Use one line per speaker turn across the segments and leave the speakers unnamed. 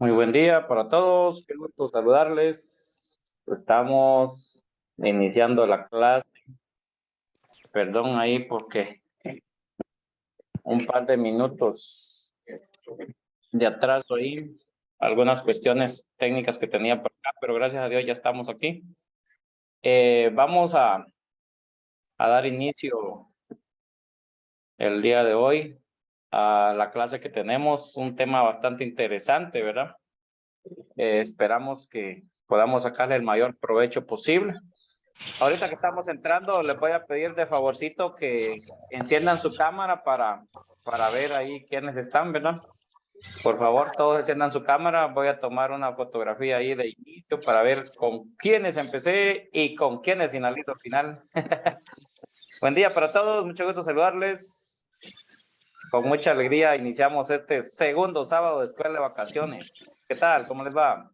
Muy buen día para todos, qué gusto saludarles. Estamos iniciando la clase. Perdón ahí porque un par de minutos de atraso ahí, algunas cuestiones técnicas que tenía por acá, pero gracias a Dios ya estamos aquí. Vamos a dar inicio el día de hoy a la clase que tenemos, un tema bastante interesante, ¿verdad? Esperamos que podamos sacarle el mayor provecho posible. Ahorita que estamos entrando, les voy a pedir de favorcito que enciendan su cámara para ver ahí quiénes están, ¿verdad? Por favor, todos enciendan su cámara. Voy a tomar una fotografía ahí de inicio para ver con quiénes empecé y con quiénes finalizo al final. Buen día para todos, mucho gusto saludarles. Con mucha alegría iniciamos este segundo sábado de escuela de vacaciones. ¿Qué tal? ¿Cómo les va?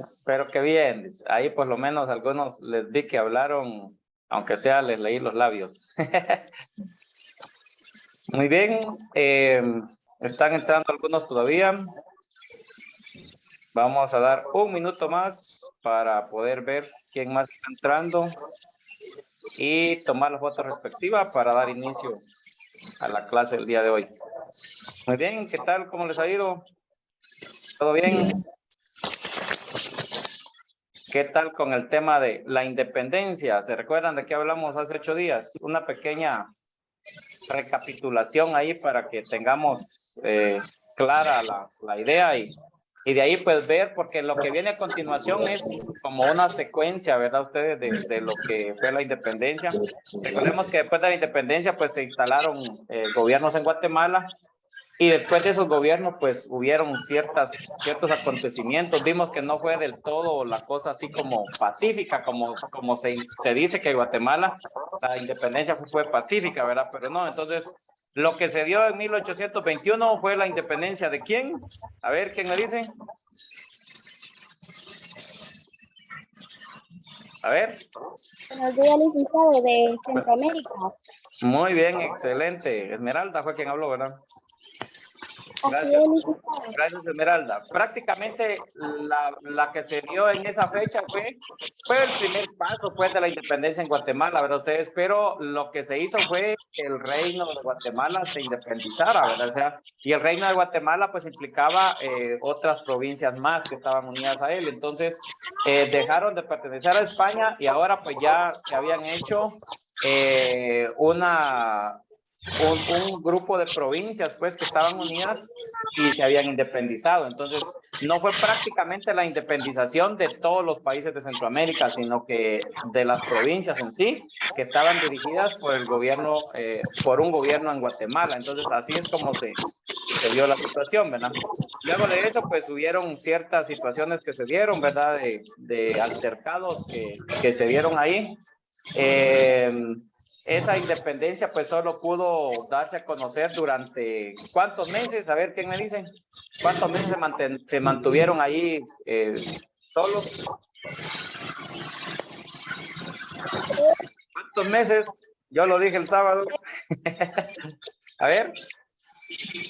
Espero que bien. Ahí por lo menos algunos les vi que hablaron, aunque sea les leí los labios. Muy bien. Están entrando algunos todavía. Vamos a dar un minuto más para poder ver quién más está entrando y tomar la foto respectiva para dar inicio a la clase del día de hoy. Muy bien, ¿qué tal? ¿Cómo les ha ido? ¿Todo bien? ¿Qué tal con el tema de la independencia? ¿Se recuerdan de qué hablamos hace 8 días? Una pequeña recapitulación ahí para que tengamos clara la idea y de ahí pues ver, porque lo que viene a continuación es como una secuencia, ¿verdad? Ustedes de lo que fue la independencia. Recordemos que después de la independencia pues se instalaron gobiernos en Guatemala. Y después de esos gobiernos, pues hubieron ciertos acontecimientos. Vimos que no fue del todo la cosa así como pacífica, como se dice que Guatemala, la independencia fue pacífica, ¿verdad? Pero no, entonces lo que se dio en 1821 fue la independencia de ¿quién? A ver, ¿quién me dice? A ver.
Buenos días, licenciado, de Centroamérica.
Muy bien, excelente. Esmeralda fue quien habló, ¿verdad?
Gracias.
Gracias, Esmeralda. Prácticamente la que se dio en esa fecha fue el primer paso pues, de la independencia en Guatemala, ¿verdad? Ustedes, pero lo que se hizo fue que el reino de Guatemala se independizara, ¿verdad? O sea, y el reino de Guatemala pues implicaba otras provincias más que estaban unidas a él. Entonces, dejaron de pertenecer a España y ahora pues ya se habían hecho un grupo de provincias pues que estaban unidas y se habían independizado. Entonces no fue prácticamente la independización de todos los países de Centroamérica, sino que de las provincias en sí que estaban dirigidas por el gobierno, por un gobierno en Guatemala. Entonces así es como se dio la situación, ¿verdad? Luego de eso pues hubieron ciertas situaciones que se dieron, ¿verdad? De altercados que se dieron ahí. Esa independencia pues solo pudo darse a conocer durante ¿cuántos meses? A ver, ¿quién me dice? ¿Cuántos meses se mantuvieron ahí solos? ¿Cuántos meses? Yo lo dije el sábado. A ver,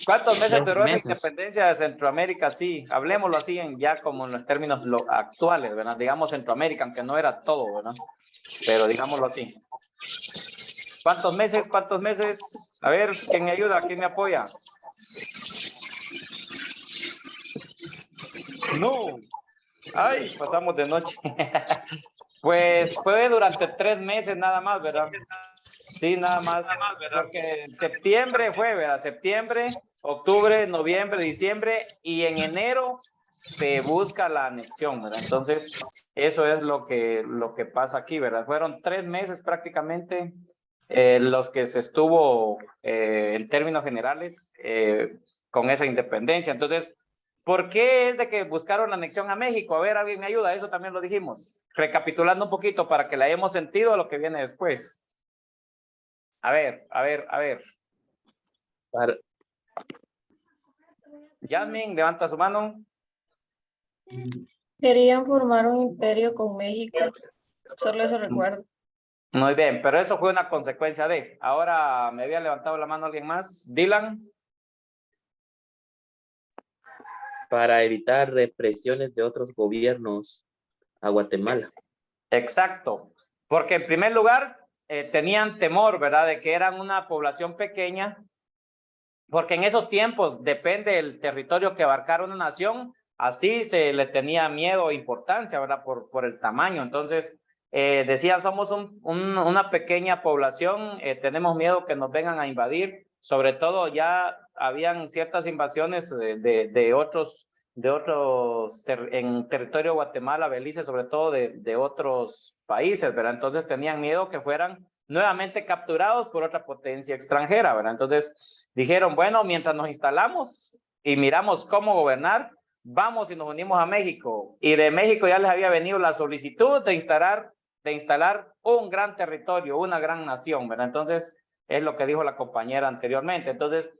¿cuántos meses duró la independencia de Centroamérica? Sí, hablemoslo así ya como en los términos actuales, ¿verdad? Digamos Centroamérica, aunque no era todo, ¿verdad? Pero digámoslo así. ¿Cuántos meses? ¿Cuántos meses? A ver, ¿quién me ayuda? ¿Quién me apoya? No. Ay, pasamos de noche. Pues fue durante 3 meses nada más, ¿verdad? Sí, nada más. Porque septiembre fue, ¿verdad? Septiembre, octubre, noviembre, diciembre y en enero se busca la anexión, ¿verdad? Entonces, eso es lo que pasa aquí, ¿verdad? Fueron 3 meses prácticamente los que se estuvo en términos generales con esa independencia. Entonces, ¿por qué es de que buscaron la anexión a México? A ver, alguien me ayuda, eso también lo dijimos. Recapitulando un poquito para que la hayamos sentido a lo que viene después. A ver. Yasmin, levanta su mano.
Querían formar un imperio con México, solo eso recuerdo.
Muy bien, pero eso fue una consecuencia de. Ahora me había levantado la mano alguien más. Dylan.
para evitar represiones de otros gobiernos a Guatemala.
Exacto, porque en primer lugar tenían temor, ¿verdad? De que eran una población pequeña, porque en esos tiempos depende del territorio que abarcara una nación, así se le tenía miedo o importancia, ¿verdad? Por el tamaño. Entonces, decían, somos una pequeña población, tenemos miedo que nos vengan a invadir. Sobre todo ya habían ciertas invasiones de otros en territorio de Guatemala, Belice, sobre todo de otros países, ¿verdad? Entonces tenían miedo que fueran nuevamente capturados por otra potencia extranjera, ¿verdad? Entonces dijeron, bueno, mientras nos instalamos y miramos cómo gobernar, vamos y nos unimos a México. Y de México ya les había venido la solicitud de instalar un gran territorio, una gran nación, ¿verdad? Entonces, es lo que dijo la compañera anteriormente. Entonces,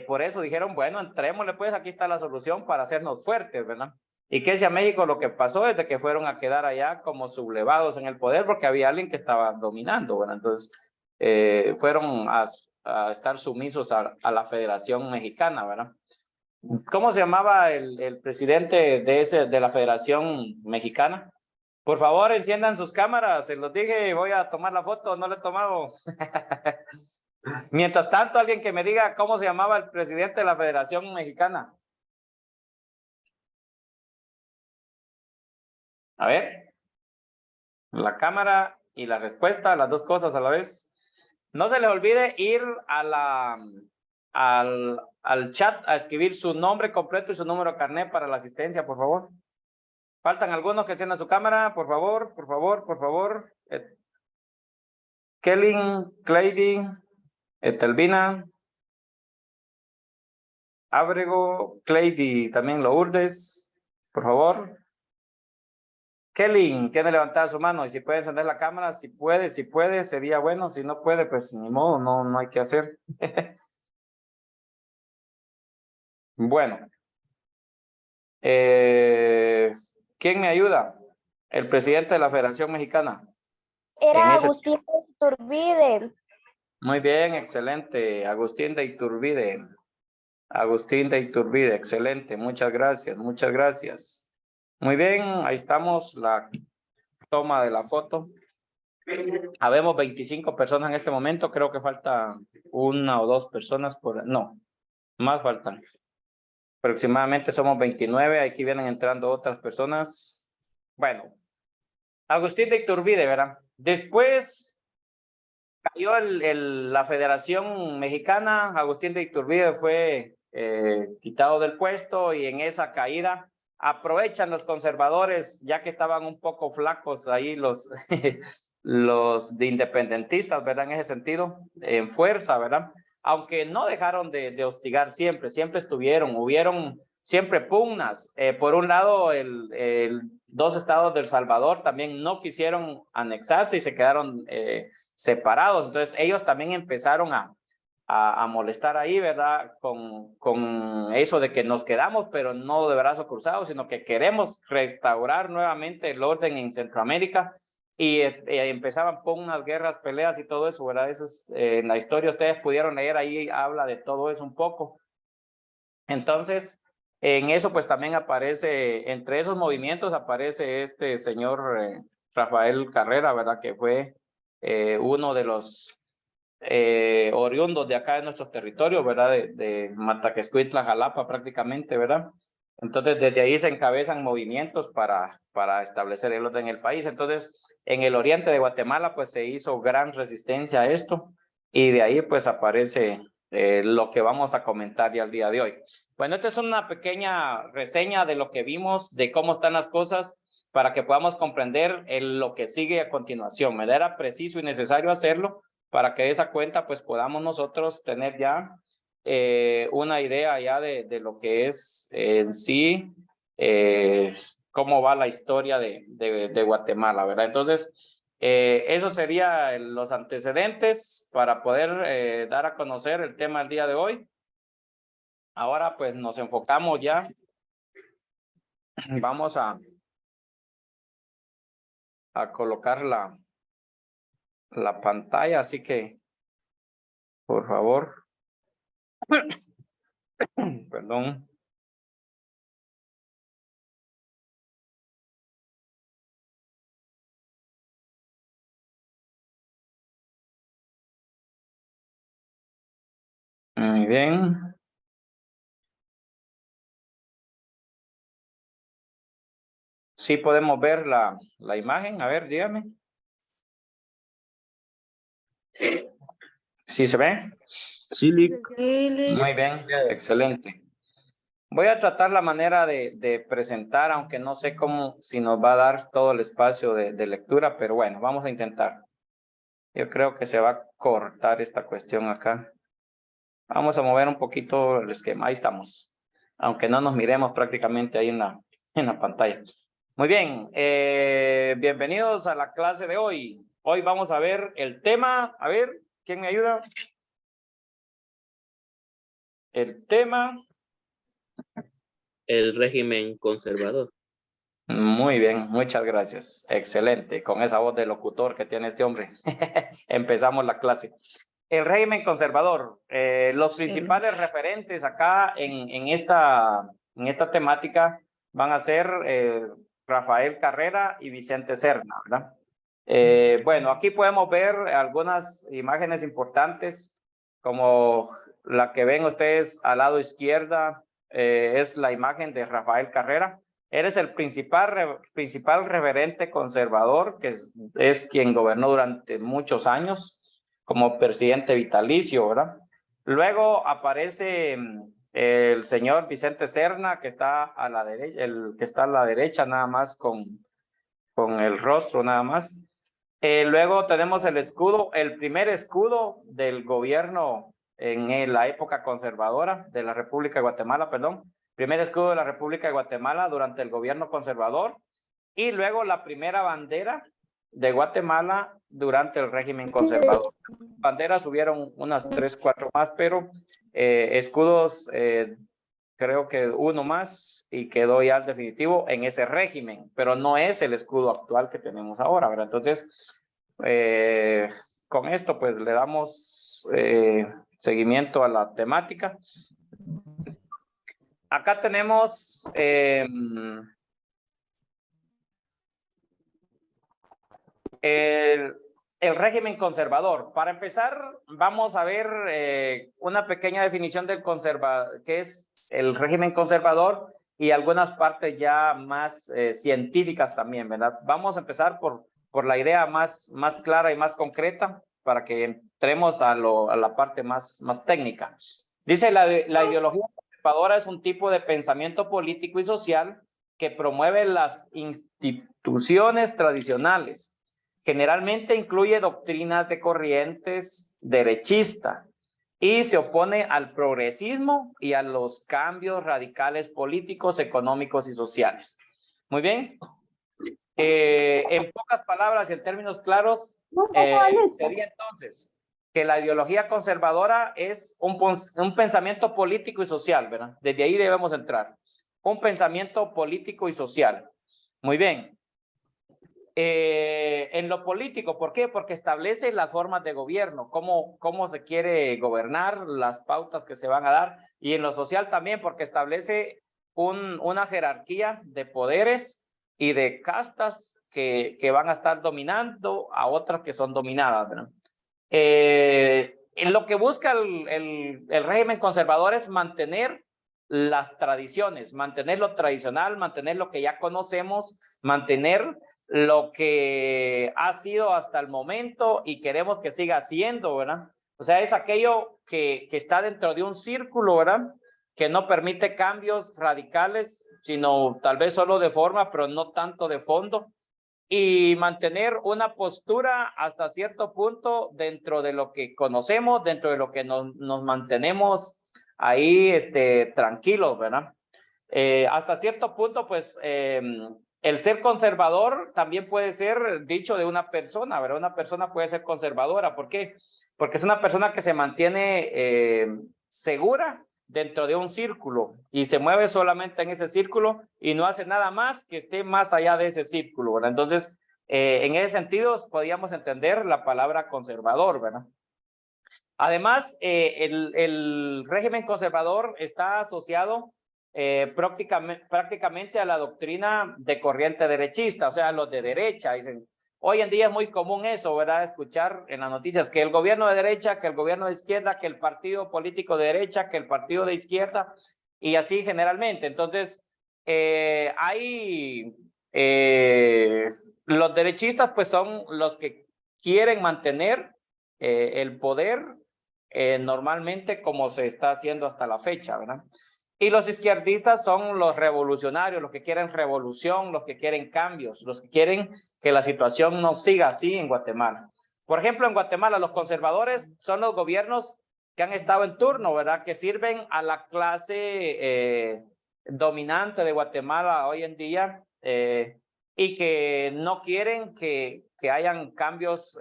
por eso dijeron, bueno, entrémosle pues, aquí está la solución para hacernos fuertes, ¿verdad? Y que si a México lo que pasó es de que fueron a quedar allá como sublevados en el poder porque había alguien que estaba dominando, ¿verdad? Entonces, fueron a estar sumisos a la Federación Mexicana, ¿verdad? ¿Cómo se llamaba el presidente de la Federación Mexicana? Por favor, enciendan sus cámaras, se los dije, voy a tomar la foto, no la he tomado. Mientras tanto, alguien que me diga cómo se llamaba el presidente de la Federación Mexicana. A ver, la cámara y la respuesta, las dos cosas a la vez. No se les olvide ir a al chat a escribir su nombre completo y su número de carnet para la asistencia, por favor. Faltan algunos que enciendan su cámara, por favor, por favor, por favor. Kelly, Clady, Etelvina, Ábrego, Clady, también Lourdes, por favor. Kelly tiene levantada su mano y si puede encender la cámara, si puede, sería bueno. Si no puede, pues ni modo, no hay que hacer. Bueno. ¿Quién me ayuda? El presidente de la Federación Mexicana.
Era Agustín de Iturbide.
Muy bien, excelente. Agustín de Iturbide. Agustín de Iturbide, excelente. Muchas gracias, muchas gracias. Muy bien, ahí estamos, la toma de la foto. Habemos 25 personas en este momento, creo que falta una o dos personas por... No, más faltan. Aproximadamente somos 29, aquí vienen entrando otras personas. Bueno, Agustín de Iturbide, ¿verdad? Después cayó la Federación Mexicana, Agustín de Iturbide fue quitado del puesto y en esa caída aprovechan los conservadores, ya que estaban un poco flacos ahí los, los de independentistas, ¿verdad? En ese sentido, en fuerza, ¿verdad? Aunque no dejaron de hostigar siempre hubieron siempre pugnas. Por un lado, dos estados del Salvador también no quisieron anexarse y se quedaron separados. Entonces, ellos también empezaron a molestar ahí, ¿verdad? Con eso de que nos quedamos, pero no de brazos cruzados, sino que queremos restaurar nuevamente el orden en Centroamérica. Y empezaban pugnas, guerras, peleas y todo eso, ¿verdad? Eso es, en la historia ustedes pudieron leer, ahí habla de todo eso un poco. Entonces, en eso pues también aparece, entre esos movimientos aparece este señor Rafael Carrera, ¿verdad? Que fue uno de los oriundos de acá de nuestros territorios, ¿verdad? De Mataquescuintla, Jalapa prácticamente, ¿verdad? Entonces, desde ahí se encabezan movimientos para establecer el orden en el país. Entonces, en el oriente de Guatemala, pues se hizo gran resistencia a esto y de ahí pues aparece lo que vamos a comentar ya el día de hoy. Bueno, esta es una pequeña reseña de lo que vimos, de cómo están las cosas, para que podamos comprender lo que sigue a continuación. Me era preciso y necesario hacerlo para que de esa cuenta pues podamos nosotros tener ya una idea ya de lo que es en sí, cómo va la historia de Guatemala, ¿verdad? Entonces, eso sería los antecedentes para poder dar a conocer el tema del día de hoy. Ahora pues nos enfocamos ya. Vamos a colocar la pantalla, así que por favor. Perdón. Muy bien. Sí podemos ver la imagen. A ver, dígame. ¿Sí se ve?
Sí, Lick.
Muy bien, excelente. Voy a tratar la manera de presentar, aunque no sé cómo, si nos va a dar todo el espacio de lectura, pero bueno, vamos a intentar. Yo creo que se va a cortar esta cuestión acá. Vamos a mover un poquito el esquema. Ahí estamos. Aunque no nos miremos prácticamente ahí en la pantalla. Muy bien. Bienvenidos a la clase de hoy. Hoy vamos a ver el tema. A ver, ¿quién me ayuda? El tema.
El régimen conservador.
Muy bien, muchas gracias. Excelente. Con esa voz de locutor que tiene este hombre. Empezamos la clase. El régimen conservador. Los principales referentes acá en esta temática van a ser Rafael Carrera y Vicente Serna, ¿verdad? Bueno, aquí podemos ver algunas imágenes importantes, como la que ven ustedes al lado izquierda, es la imagen de Rafael Carrera. Él es el principal referente conservador, que es quien gobernó durante muchos años como presidente vitalicio, ¿verdad? Luego aparece el señor Vicente Serna, que está a la derecha, el que está a la derecha nada más con el rostro nada más. Luego tenemos el escudo, el primer escudo del gobierno en la época conservadora de la República de Guatemala, perdón. Primer escudo de la República de Guatemala durante el gobierno conservador. Y luego la primera bandera de Guatemala durante el régimen conservador. Banderas hubieron unas 3, 4 más, pero escudos creo que uno más y quedó ya el definitivo en ese régimen, pero no es el escudo actual que tenemos ahora, ¿verdad? Entonces, con esto pues le damos seguimiento a la temática. Acá tenemos el régimen conservador. Para empezar, vamos a ver una pequeña definición del que es el régimen conservador y algunas partes ya más científicas también, ¿verdad? Vamos a empezar por la idea más clara y más concreta para que entremos a la parte más técnica. Dice, la ideología conservadora es un tipo de pensamiento político y social que promueve las instituciones tradicionales. Generalmente incluye doctrinas de corrientes derechistas y se opone al progresismo y a los cambios radicales políticos, económicos y sociales. Muy bien. En pocas palabras y en términos claros, sería entonces que la ideología conservadora es un pensamiento político y social, ¿verdad? Desde ahí debemos entrar. Un pensamiento político y social. Muy bien. En lo político, ¿por qué? Porque establece las formas de gobierno, cómo se quiere gobernar, las pautas que se van a dar, y en lo social también, porque establece una jerarquía de poderes y de castas que van a estar dominando a otras que son dominadas, ¿verdad? En lo que busca el régimen conservador es mantener las tradiciones, mantener lo tradicional, mantener lo que ya conocemos, mantener lo que ha sido hasta el momento y queremos que siga siendo, ¿verdad? O sea, es aquello que está dentro de un círculo, ¿verdad? Que no permite cambios radicales, sino tal vez solo de forma, pero no tanto de fondo. Y mantener una postura hasta cierto punto dentro de lo que conocemos, dentro de lo que nos mantenemos ahí tranquilos, ¿verdad? Hasta cierto punto, pues, el ser conservador también puede ser dicho de una persona, ¿verdad? Una persona puede ser conservadora. ¿Por qué? Porque es una persona que se mantiene segura dentro de un círculo y se mueve solamente en ese círculo y no hace nada más que esté más allá de ese círculo, ¿verdad? Entonces, en ese sentido, podríamos entender la palabra conservador, ¿verdad? Además, el régimen conservador está asociado prácticamente a la doctrina de corriente derechista, o sea, los de derecha, dicen, hoy en día es muy común eso, ¿verdad? Escuchar en las noticias que el gobierno de derecha, que el gobierno de izquierda, que el partido político de derecha, que el partido de izquierda, y así generalmente. Entonces, los derechistas pues son los que quieren mantener el poder normalmente como se está haciendo hasta la fecha, ¿verdad? Y los izquierdistas son los revolucionarios, los que quieren revolución, los que quieren cambios, los que quieren que la situación no siga así en Guatemala. Por ejemplo, en Guatemala los conservadores son los gobiernos que han estado en turno, ¿verdad? Que sirven a la clase dominante de Guatemala hoy en día y que no quieren que hayan cambios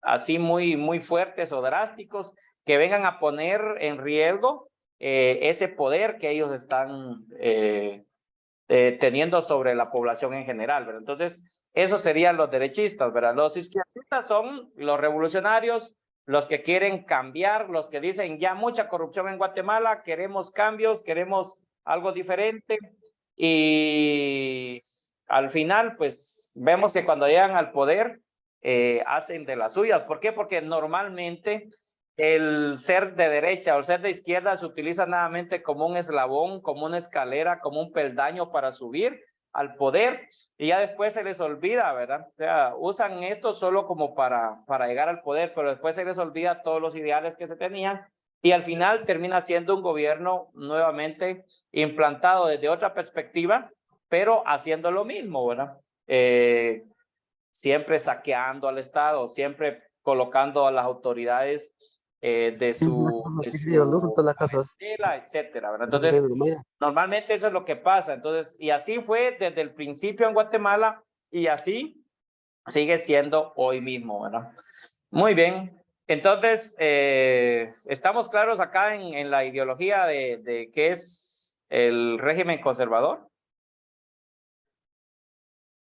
así muy fuertes o drásticos que vengan a poner en riesgo ese poder que ellos están teniendo sobre la población en general, ¿verdad? Entonces, esos serían los derechistas, ¿verdad? Los izquierdistas son los revolucionarios, los que quieren cambiar, los que dicen ya mucha corrupción en Guatemala, queremos cambios, queremos algo diferente y al final, pues, vemos que cuando llegan al poder, hacen de las suyas. ¿Por qué? Porque normalmente el ser de derecha o el ser de izquierda se utiliza nuevamente como un eslabón, como una escalera, como un peldaño para subir al poder y ya después se les olvida, ¿verdad? O sea, usan esto solo como para llegar al poder, pero después se les olvida todos los ideales que se tenían y al final termina siendo un gobierno nuevamente implantado desde otra perspectiva, pero haciendo lo mismo, ¿verdad? Siempre saqueando al Estado, siempre colocando a las autoridades de su etcétera, ¿verdad? Entonces, normalmente eso es lo que pasa. Entonces, y así fue desde el principio en Guatemala y así sigue siendo hoy mismo, ¿verdad? Muy bien. Entonces, estamos claros acá en la ideología de qué es el régimen conservador.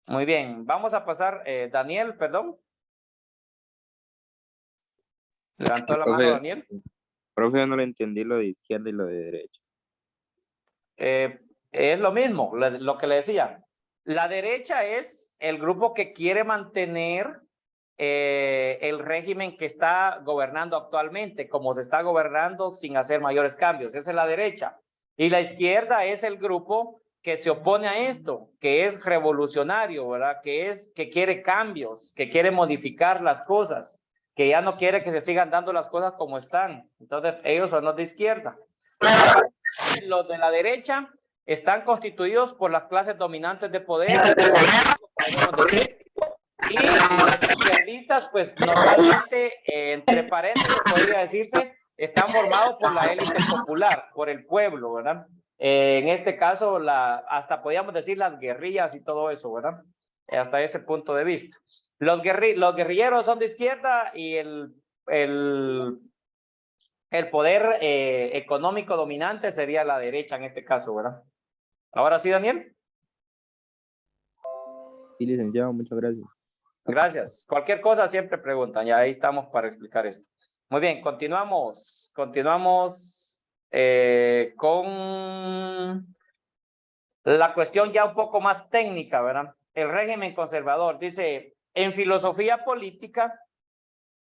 Muy bien, vamos a pasar, Daniel, perdón. Levantó la mano Daniel.
Profe, yo no le entendí lo de izquierda y lo de derecha.
Es lo mismo, lo que le decía. La derecha es el grupo que quiere mantener el régimen que está gobernando actualmente, como se está gobernando sin hacer mayores cambios. Esa es la derecha. Y la izquierda es el grupo que se opone a esto, que es revolucionario, ¿verdad? Que quiere cambios, que quiere modificar las cosas, que ya no quiere que se sigan dando las cosas como están. Entonces, ellos son los de izquierda. Los de la derecha están constituidos por las clases dominantes de poder, podemos decir, y los izquierdistas, pues normalmente, entre paréntesis, podría decirse, están formados por la élite popular, por el pueblo, ¿verdad? En este caso, hasta podríamos decir las guerrillas y todo eso, ¿verdad? Hasta ese punto de vista. Los guerrilleros son de izquierda y el poder económico dominante sería la derecha en este caso, ¿verdad? Ahora sí, Daniel.
Sí, licenciado, muchas gracias.
Gracias. Cualquier cosa siempre preguntan, ya ahí estamos para explicar esto. Muy bien, continuamos con la cuestión ya un poco más técnica, ¿verdad? El régimen conservador, dice, en filosofía política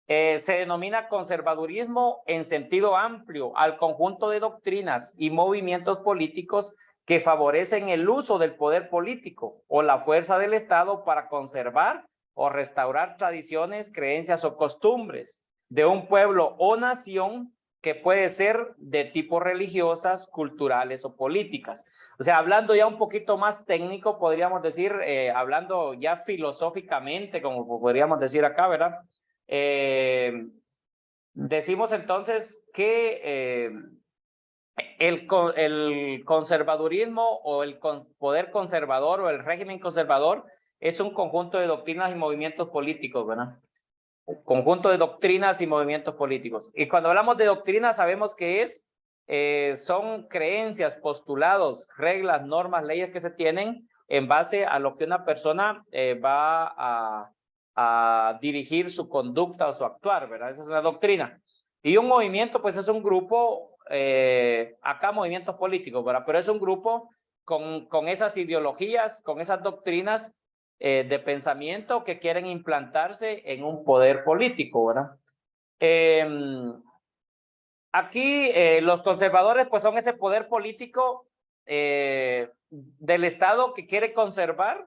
se denomina conservadurismo en sentido amplio al conjunto de doctrinas y movimientos políticos que favorecen el uso del poder político o la fuerza del Estado para conservar o restaurar tradiciones, creencias o costumbres de un pueblo o nación que puede ser de tipo religiosas, culturales o políticas. O sea, hablando ya un poquito más técnico, podríamos decir, hablando ya filosóficamente, como podríamos decir acá, ¿verdad? Decimos entonces que el conservadurismo o el poder conservador o el régimen conservador es un conjunto de doctrinas y movimientos políticos, ¿verdad? Un conjunto de doctrinas y movimientos políticos. Y cuando hablamos de doctrinas sabemos que son creencias, postulados, reglas, normas, leyes que se tienen en base a lo que una persona va a dirigir su conducta o su actuar, ¿verdad? Esa es una doctrina. Y un movimiento, pues es un grupo, acá movimientos políticos, ¿verdad? Pero es un grupo con esas ideologías, con esas doctrinas de pensamiento que quieren implantarse en un poder político, ¿verdad? Aquí los conservadores pues son ese poder político del Estado que quiere conservar,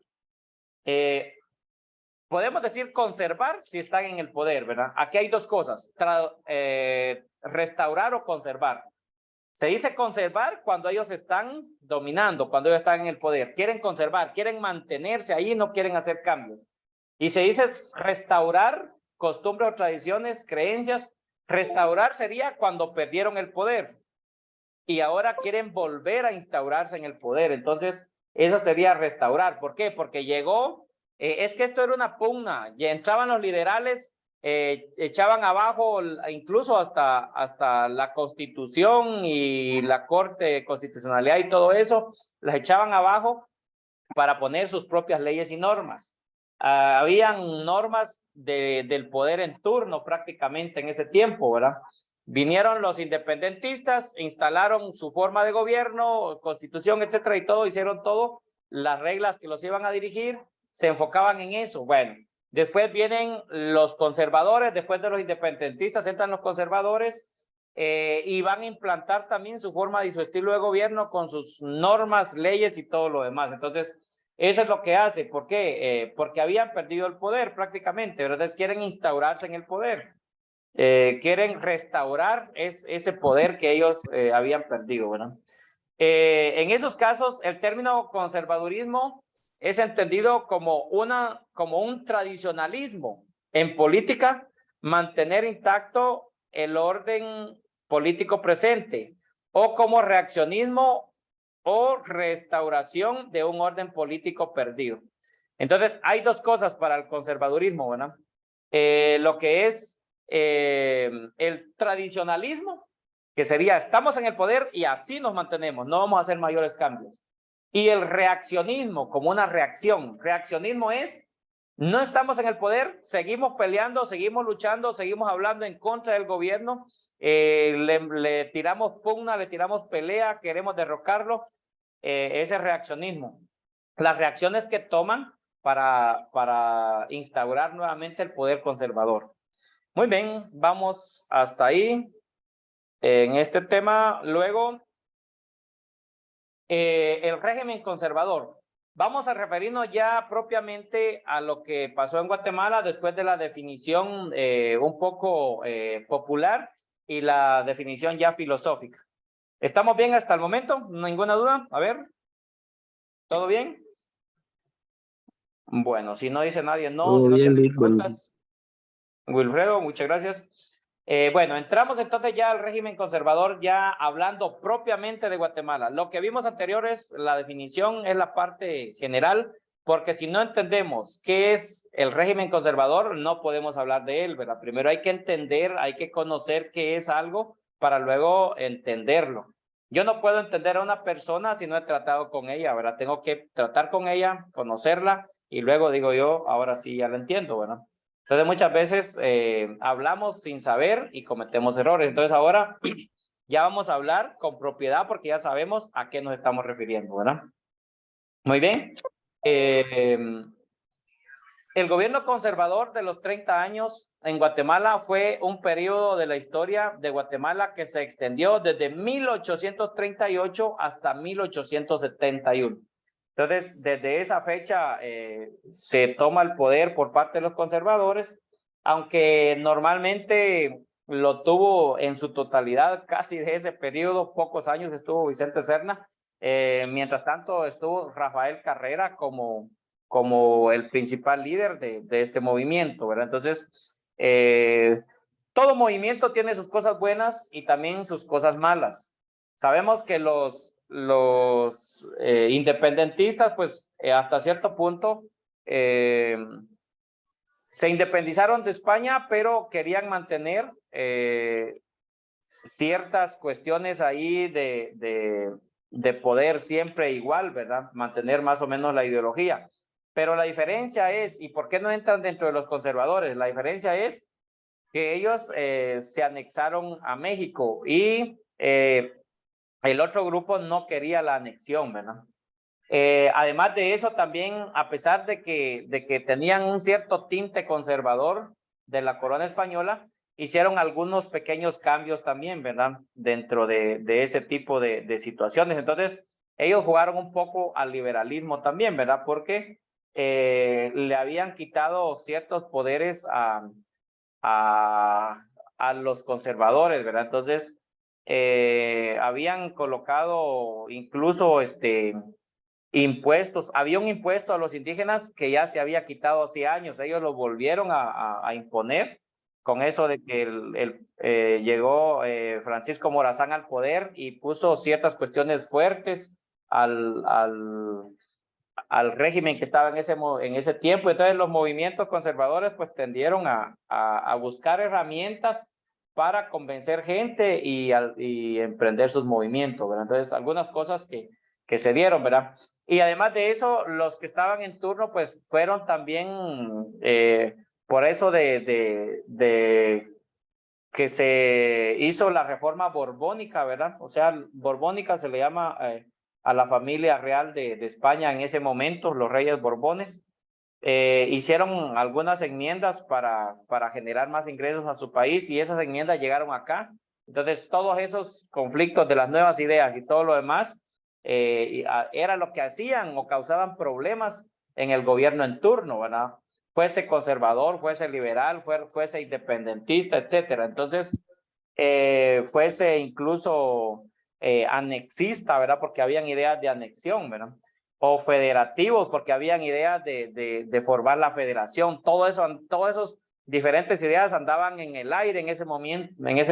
podemos decir conservar si están en el poder, ¿verdad? Aquí hay dos cosas, restaurar o conservar. Se dice conservar cuando ellos están dominando, cuando ellos están en el poder. Quieren conservar, quieren mantenerse ahí, no quieren hacer cambios. Y se dice restaurar costumbres o tradiciones, creencias. Restaurar sería cuando perdieron el poder y ahora quieren volver a instaurarse en el poder. Entonces, eso sería restaurar. ¿Por qué? Porque llegó, es que esto era una pugna, ya entraban los liberales, echaban abajo incluso hasta la Constitución y la Corte de Constitucionalidad y todo eso, las echaban abajo para poner sus propias leyes y normas. Habían normas del poder en turno prácticamente en ese tiempo, ¿verdad? Vinieron los independentistas, instalaron su forma de gobierno, constitución, etcétera, y todo, hicieron todo, las reglas que los iban a dirigir, se enfocaban en eso. Bueno, después vienen los conservadores, después de los independentistas entran los conservadores, y van a implantar también su forma y su estilo de gobierno con sus normas, leyes y todo lo demás. Entonces, eso es lo que hace. ¿Por qué? Porque habían perdido el poder prácticamente, ¿verdad? Entonces quieren instaurarse en el poder. Quieren restaurar ese poder que ellos habían perdido, ¿verdad? En esos casos, el término conservadurismo es entendido como un tradicionalismo en política, mantener intacto el orden político presente, o como reaccionismo o restauración de un orden político perdido. Entonces, hay dos cosas para el conservadurismo, ¿verdad? Lo que es el tradicionalismo, que sería estamos en el poder y así nos mantenemos, no vamos a hacer mayores cambios. Y el reaccionismo como una reacción. Reaccionismo es no estamos en el poder, seguimos peleando, seguimos luchando, seguimos hablando en contra del gobierno, le tiramos pugna, le tiramos pelea, queremos derrocarlo. Ese reaccionismo. Las reacciones que toman para instaurar nuevamente el poder conservador. Muy bien, vamos hasta ahí en este tema. Luego, el régimen conservador. Vamos a referirnos ya propiamente a lo que pasó en Guatemala después de la definición un poco popular y la definición ya filosófica. ¿Estamos bien hasta el momento? ¿Ninguna duda? A ver. ¿Todo bien? Bueno, si no dice nadie no.
Todo
Si no
bien,
tiene
Luis, bueno.
preguntas. Wilfredo, muchas gracias. Bueno, entramos entonces ya al régimen conservador, ya hablando propiamente de Guatemala. Lo que vimos anterior es la definición, es la parte general, porque si no entendemos qué es el régimen conservador, no podemos hablar de él, ¿verdad? Primero hay que entender, hay que conocer qué es algo para luego entenderlo. Yo no puedo entender a una persona si no he tratado con ella, ¿verdad? Tengo que tratar con ella, conocerla, y luego digo yo, ahora sí ya la entiendo, ¿verdad? Entonces muchas veces hablamos sin saber y cometemos errores. Entonces ahora ya vamos a hablar con propiedad porque ya sabemos a qué nos estamos refiriendo, ¿verdad? Muy bien. El gobierno conservador de los 30 años en Guatemala fue un periodo de la historia de Guatemala que se extendió desde 1838 hasta 1871. Entonces, desde esa fecha se toma el poder por parte de los conservadores, aunque normalmente lo tuvo en su totalidad, casi de ese periodo, pocos años estuvo Vicente Serna. Mientras tanto estuvo Rafael Carrera como el principal líder de este movimiento, ¿verdad? Entonces, todo movimiento tiene sus cosas buenas y también sus cosas malas. Sabemos que los independentistas, pues hasta cierto punto, se independizaron de España, pero querían mantener ciertas cuestiones ahí de poder siempre igual, ¿verdad? Mantener más o menos la ideología. Pero la diferencia es, ¿y por qué no entran dentro de los conservadores? La diferencia es que ellos se anexaron a México y el otro grupo no quería la anexión, ¿verdad? Además de eso, también, a pesar de que tenían un cierto tinte conservador de la corona española, hicieron algunos pequeños cambios también, ¿verdad? Dentro de ese tipo de situaciones. Entonces, ellos jugaron un poco al liberalismo también, ¿verdad? Porque le habían quitado ciertos poderes a los conservadores, ¿verdad? Entonces, habían colocado incluso impuestos. Había un impuesto a los indígenas que ya se había quitado hace años. Ellos lo volvieron a imponer con eso de que llegó Francisco Morazán al poder y puso ciertas cuestiones fuertes al régimen que estaba en ese tiempo. Entonces los movimientos conservadores pues tendieron a buscar herramientas para convencer gente y emprender sus movimientos, ¿verdad? Entonces algunas cosas que se dieron, ¿verdad? Y además de eso, los que estaban en turno pues fueron también por eso de que se hizo la reforma borbónica, ¿verdad? O sea, borbónica se le llama a la familia real de España en ese momento, los reyes borbones. Hicieron algunas enmiendas para generar más ingresos a su país y esas enmiendas llegaron acá. Entonces, todos esos conflictos de las nuevas ideas y todo lo demás era lo que hacían o causaban problemas en el gobierno en turno, ¿verdad? Fuese conservador, fuese liberal, fuese independentista, etcétera. Entonces, fuese incluso anexista, ¿verdad? Porque habían ideas de anexión, ¿verdad? O federativos, porque habían ideas de formar la federación. Todo eso, todas esas diferentes ideas andaban en el aire en ese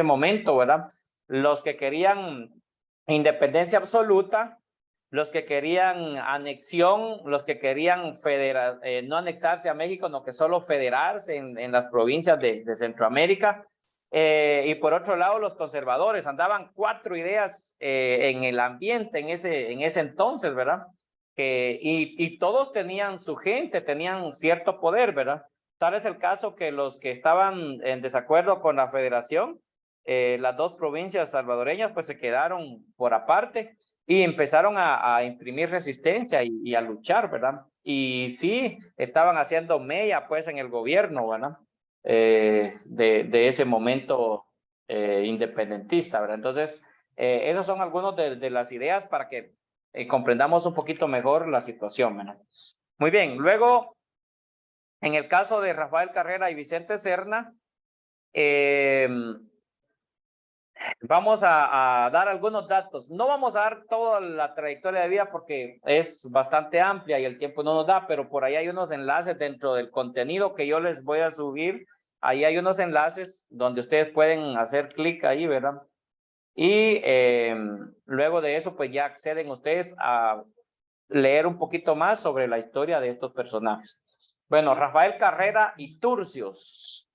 momento, ¿verdad? Los que querían independencia absoluta, los que querían anexión, los que querían no anexarse a México, no que solo federarse en las provincias de Centroamérica. Y por otro lado, los conservadores andaban 4 ideas en el ambiente en ese entonces, ¿verdad? Y todos tenían su gente, tenían cierto poder, ¿verdad? Tal es el caso que los que estaban en desacuerdo con la federación, las 2 provincias salvadoreñas, pues se quedaron por aparte y empezaron a imprimir resistencia y a luchar, ¿verdad? Y sí, estaban haciendo mella, pues, en el gobierno, ¿verdad? De ese momento independentista, ¿verdad? Entonces, esos son algunos de las ideas para que comprendamos un poquito mejor la situación, ¿verdad? Muy bien, luego, en el caso de Rafael Carrera y Vicente Serna, vamos a dar algunos datos. No vamos a dar toda la trayectoria de vida porque es bastante amplia y el tiempo no nos da, pero por ahí hay unos enlaces dentro del contenido que yo les voy a subir. Ahí hay unos enlaces donde ustedes pueden hacer clic ahí, ¿verdad? Y luego de eso, pues ya acceden ustedes a leer un poquito más sobre la historia de estos personajes. Bueno, Rafael Carrera y Turcios.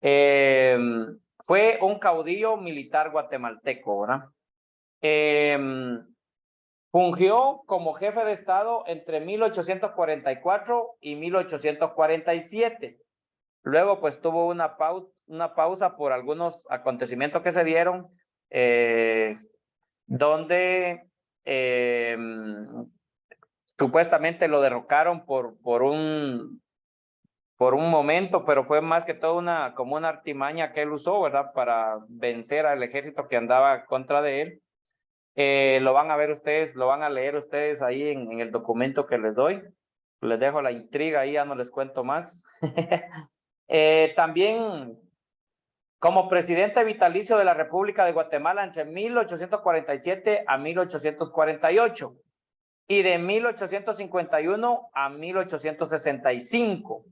Fue un caudillo militar guatemalteco, ¿verdad? Fungió como jefe de Estado entre 1844 y 1847. Luego, pues tuvo una pausa por algunos acontecimientos que se dieron, donde supuestamente lo derrocaron por un momento, pero fue más que todo como una artimaña que él usó, ¿verdad? Para vencer al ejército que andaba contra de él. Lo van a ver ustedes, lo van a leer ustedes ahí en el documento que les doy. Les dejo la intriga ahí, ya no les cuento más. También como presidente vitalicio de la República de Guatemala entre 1847 a 1848 y de 1851 a 1865.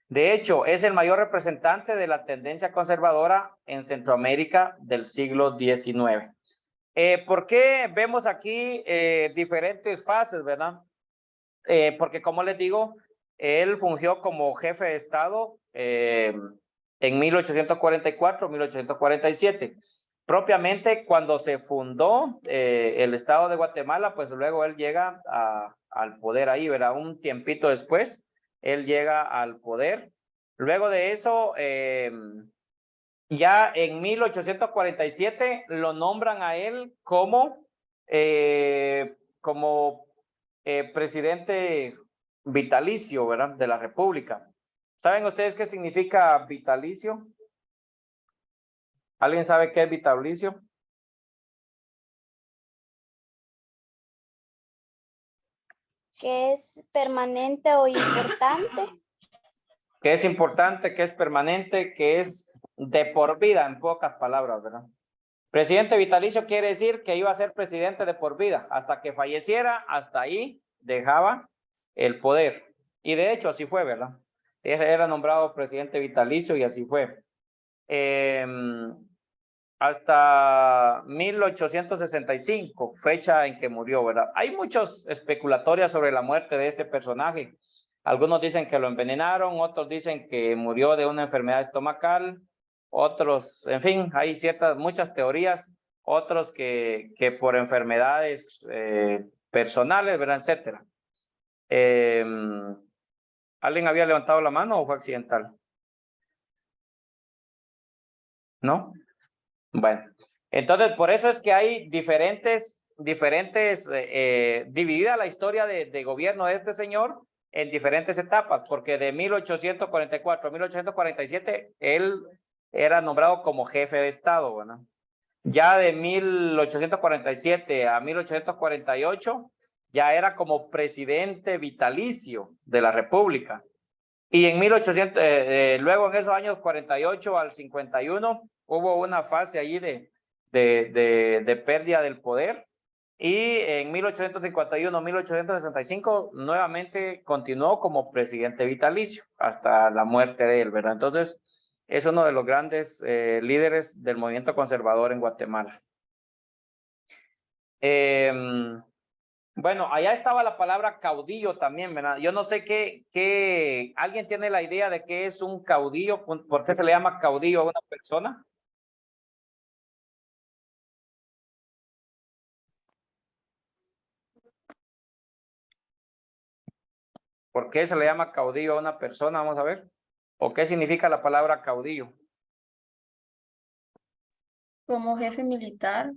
De hecho, es el mayor representante de la tendencia conservadora en Centroamérica del siglo XIX. ¿Por qué vemos aquí diferentes fases, verdad? Porque como les digo, él fungió como jefe de Estado en 1844, 1847. Propiamente cuando se fundó el Estado de Guatemala, pues luego él llega al poder ahí, ¿verdad? Un tiempito después, él llega al poder. Luego de eso, ya en 1847 lo nombran a él como presidente vitalicio, ¿verdad? De la República. ¿Saben ustedes qué significa vitalicio? ¿Alguien sabe qué es vitalicio?
Que es permanente o importante.
Que es importante, que es permanente, que es de por vida, en pocas palabras, ¿verdad? Presidente vitalicio quiere decir que iba a ser presidente de por vida, hasta que falleciera, hasta ahí dejaba el poder. Y de hecho así fue, ¿verdad? Era nombrado presidente vitalicio y así fue. Hasta 1865, fecha en que murió, ¿verdad? Hay muchos especulatorias sobre la muerte de este personaje. Algunos dicen que lo envenenaron, otros dicen que murió de una enfermedad estomacal, otros, en fin, hay muchas teorías, otros que por enfermedades personales, ¿verdad? Etcétera. ¿Alguien había levantado la mano o fue accidental? ¿No? Bueno, entonces por eso es que hay dividida la historia de gobierno de este señor en diferentes etapas, porque de 1844 a 1847 él era nombrado como jefe de Estado, ¿verdad? Ya de 1847 a 1848 ya era como presidente vitalicio de la República. Y en 1800, luego en esos años 48 al 51 hubo una fase allí de pérdida del poder. Y en 1851, 1865 nuevamente continuó como presidente vitalicio hasta la muerte de él, ¿verdad? Entonces es uno de los grandes líderes del movimiento conservador en Guatemala. Bueno, allá estaba la palabra caudillo también, ¿verdad? Yo no sé ¿alguien tiene la idea de qué es un caudillo? ¿Por qué se le llama caudillo a una persona? ¿Por qué se le llama caudillo a una persona? Vamos a ver. ¿O qué significa la palabra caudillo?
Como jefe militar.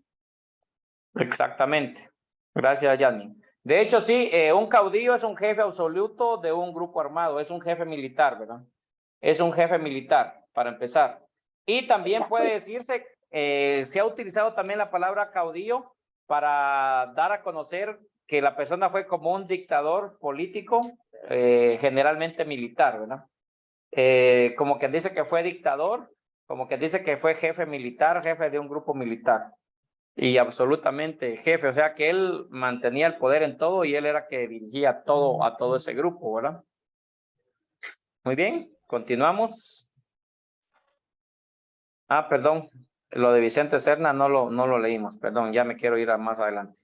Exactamente. Gracias, Yanni. De hecho, sí, un caudillo es un jefe absoluto de un grupo armado, es un jefe militar, ¿verdad? Es un jefe militar, para empezar. Y también puede decirse, se ha utilizado también la palabra caudillo para dar a conocer que la persona fue como un dictador político, generalmente militar, ¿verdad? Como quien dice que fue dictador, como quien dice que fue jefe militar, jefe de un grupo militar. Y absolutamente jefe, o sea que él mantenía el poder en todo y él era que dirigía a todo ese grupo, ¿verdad? Muy bien, continuamos. Ah, perdón, lo de Vicente Serna no lo leímos, perdón, ya me quiero ir a más adelante.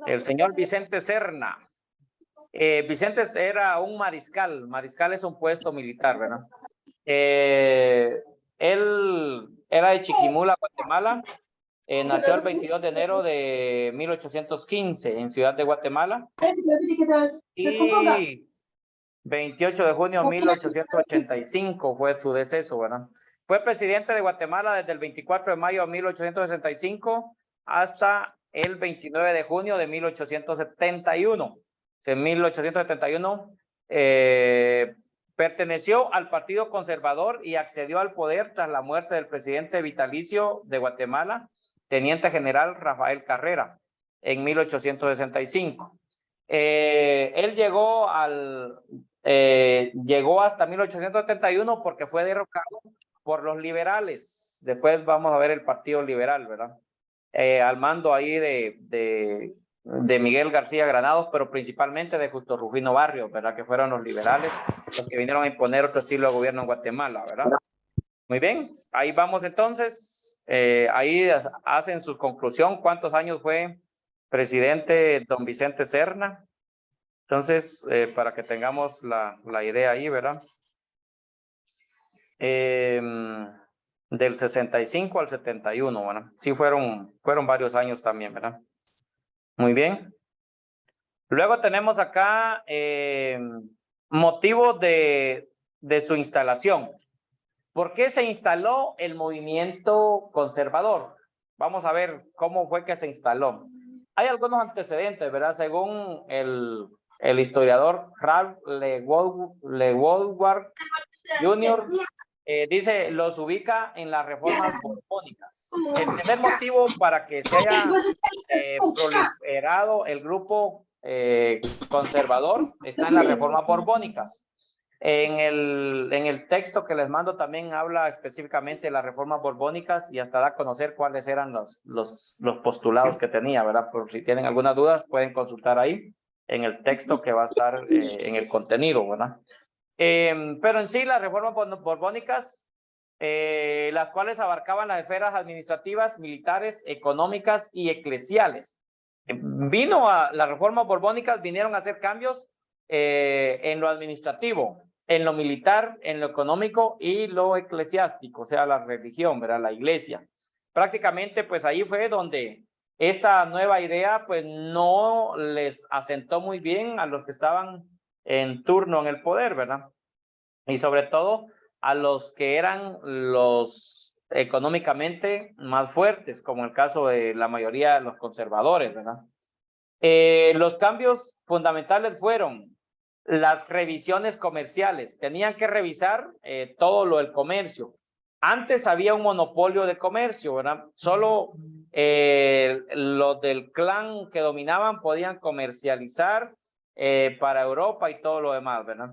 El señor Vicente Serna. Vicente era un mariscal es un puesto militar, ¿verdad? Él era de Chiquimula, Guatemala. Nació el 22 de enero de 1815 en Ciudad de Guatemala y 28 de junio de 1885 fue su deceso, ¿verdad? Fue presidente de Guatemala desde el 24 de mayo de 1865 hasta el 29 de junio de 1871. En 1871 perteneció al Partido Conservador y accedió al poder tras la muerte del presidente vitalicio de Guatemala, teniente general Rafael Carrera, en 1865. Él llegó hasta 1871 porque fue derrocado por los liberales. Después vamos a ver el Partido Liberal, ¿verdad? Al mando ahí de Miguel García Granados, pero principalmente de Justo Rufino Barrios, ¿verdad? Que fueron los liberales los que vinieron a imponer otro estilo de gobierno en Guatemala, ¿verdad? Muy bien, ahí vamos entonces. Ahí hacen su conclusión. ¿Cuántos años fue presidente don Vicente Serna? Entonces, para que tengamos la idea ahí, ¿verdad? Del 65 al 71, ¿verdad? Sí, fueron varios años también, ¿verdad? Muy bien. Luego tenemos acá motivos de su instalación. ¿Por qué se instaló el movimiento conservador? Vamos a ver cómo fue que se instaló. hay algunos antecedentes, ¿verdad? Según el historiador Ralph Lewolward Jr., dice, los ubica en las reformas borbónicas. El primer motivo para que se haya proliferado el grupo conservador está en las reformas borbónicas. En el texto que les mando también habla específicamente de las reformas borbónicas y hasta da a conocer cuáles eran los postulados que tenía, ¿verdad? Por si tienen algunas dudas, pueden consultar ahí en el texto que va a estar en el contenido, ¿verdad? Pero en sí, las reformas borbónicas, las cuales abarcaban las esferas administrativas, militares, económicas y eclesiales. Las reformas borbónicas vinieron a hacer cambios en lo administrativo, en lo militar, en lo económico y lo eclesiástico, o sea, la religión, ¿verdad? La iglesia. Prácticamente, pues ahí fue donde esta nueva idea, pues no les asentó muy bien a los que estaban en turno en el poder, ¿verdad? Y sobre todo a los que eran los económicamente más fuertes, como el caso de la mayoría de los conservadores, ¿verdad? Los cambios fundamentales fueron las revisiones comerciales. Tenían que revisar todo lo del comercio. Antes había un monopolio de comercio, ¿verdad? Solo los del clan que dominaban podían comercializar para Europa y todo lo demás, ¿verdad?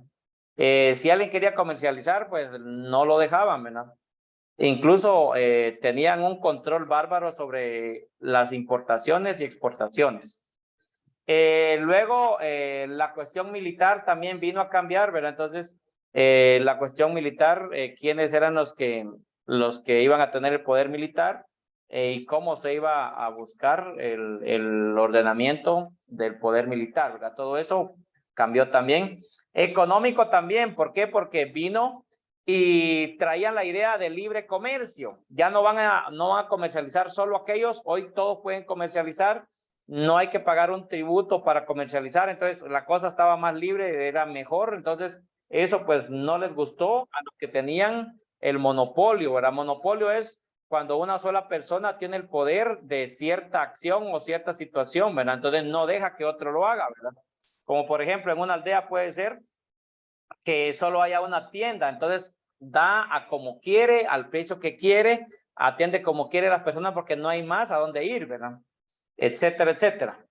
Si alguien quería comercializar, pues no lo dejaban, ¿verdad? Incluso tenían un control bárbaro sobre las importaciones y exportaciones. Luego, la cuestión militar también vino a cambiar, ¿verdad? Entonces, la cuestión militar, quiénes eran los que iban a tener el poder militar y cómo se iba a buscar el ordenamiento del poder militar, ¿verdad? Todo eso cambió también. Económico también, ¿por qué? Porque vino y traían la idea de libre comercio. Ya no van a comercializar solo aquellos, hoy todos pueden comercializar. No hay que pagar un tributo para comercializar, entonces la cosa estaba más libre, era mejor, entonces eso pues no les gustó a los que tenían el monopolio, ¿verdad? Monopolio es cuando una sola persona tiene el poder de cierta acción o cierta situación, ¿verdad? Entonces no deja que otro lo haga, ¿verdad? Como por ejemplo en una aldea puede ser que solo haya una tienda, entonces da a como quiere, al precio que quiere, atiende como quiere a las personas porque no hay más a dónde ir, ¿verdad? Etcétera, etcétera.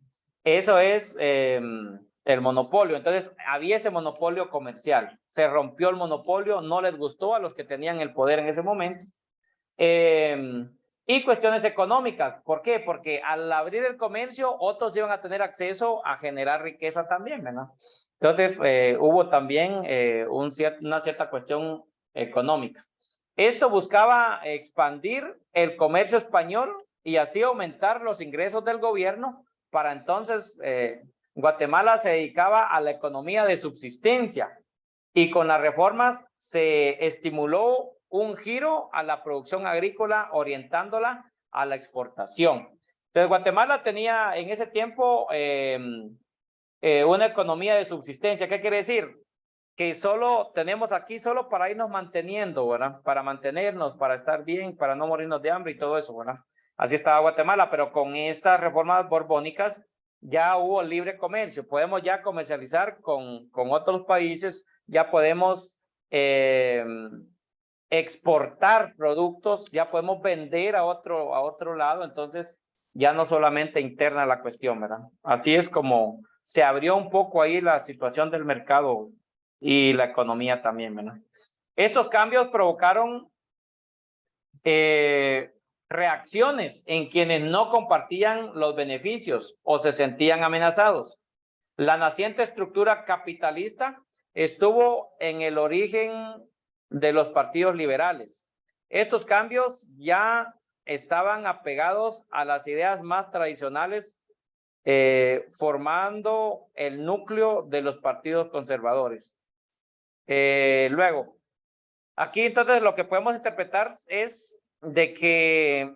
Eso es el monopolio. Entonces, había ese monopolio comercial. Se rompió el monopolio, no les gustó a los que tenían el poder en ese momento. Y cuestiones económicas. ¿Por qué? Porque al abrir el comercio, otros iban a tener acceso a generar riqueza también, ¿verdad? Entonces, hubo también una cierta cuestión económica. Esto buscaba expandir el comercio español y así aumentar los ingresos del gobierno. Para entonces, Guatemala se dedicaba a la economía de subsistencia y con las reformas se estimuló un giro a la producción agrícola orientándola a la exportación. Entonces, Guatemala tenía en ese tiempo una economía de subsistencia. ¿Qué quiere decir? Que solo tenemos aquí solo para irnos manteniendo, ¿verdad? Para mantenernos, para estar bien, para no morirnos de hambre y todo eso, ¿verdad? Así estaba Guatemala, pero con estas reformas borbónicas ya hubo libre comercio. Podemos ya comercializar con otros países, ya podemos exportar productos, ya podemos vender a otro lado, entonces ya no solamente interna la cuestión, ¿verdad? Así es como se abrió un poco ahí la situación del mercado y la economía también, ¿verdad? Estos cambios provocaron reacciones en quienes no compartían los beneficios o se sentían amenazados. La naciente estructura capitalista estuvo en el origen de los partidos liberales. Estos cambios ya estaban apegados a las ideas más tradicionales, formando el núcleo de los partidos conservadores. Luego, aquí entonces lo que podemos interpretar es de que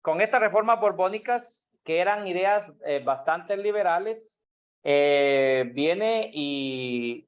con estas reformas borbónicas, que eran ideas bastante liberales, viene y